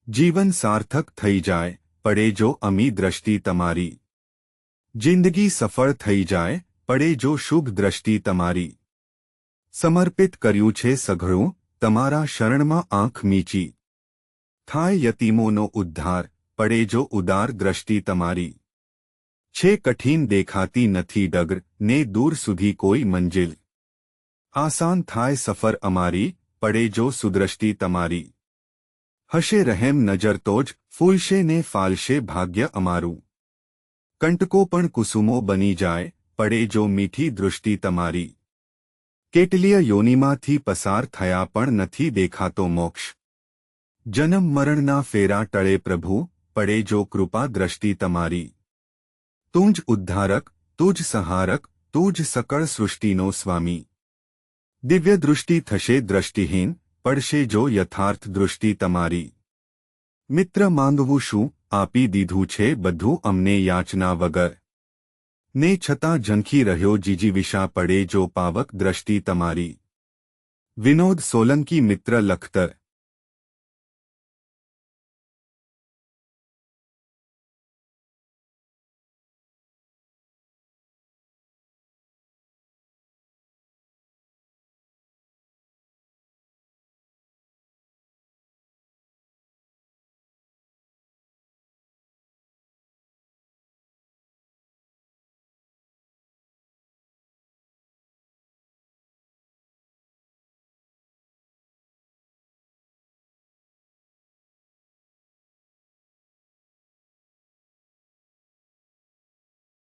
જીવન સાર્થક થઈ જાય પડે જો અમી દ્રષ્ટિ તમારી. જિંદગી સફળ થઈ જાય પડે જો શુભ દ્રષ્ટિ તમારી. સમર્પિત કર્યું છે સઘળું તમારા શરણમાં આંખ મીચી. થાય યતીમોનો ઉદ્ધાર પડે જો ઉદાર દ્રષ્ટિ તમારી. છે કઠિન દેખાતી નથી ડગર ને દૂર સુધી કોઈ મંજિલ. આસાન થાય સફર અમારી પડે જો સુદ્રષ્ટિ તમારી. હશે રહેમ નજર તો જ ફૂલશે ને ફાલશે ભાગ્ય અમારું. કંટકો પણ કુસુમો બની જાય પડે જો મીઠી દૃષ્ટિ તમારી. કેટલીય યોનિમાંથી પસાર થયા પણ નથી દેખાતો મોક્ષ. જન્મ મરણના ફેરા ટળે પ્રભુ પડે જો કૃપા દ્રષ્ટિ તમારી. તું જ ઉદ્ધારક તું જ સંહારક તું જ સકળ સૃષ્ટિનો સ્વામી. દિવ્ય દૃષ્ટિ થશે દ્રષ્ટિહીન પડશે જો યથાર્થ દૃષ્ટિ તમારી. મિત્ર માંગવું શું આપી દીધું છે બધું અમને યાચના વગર. ને છતાં ઝંખી રહ્યો જીજીવિષા પડે જો પાવક દ્રષ્ટિ તમારી. વિનોદ સોલંકી મિત્ર લખતર.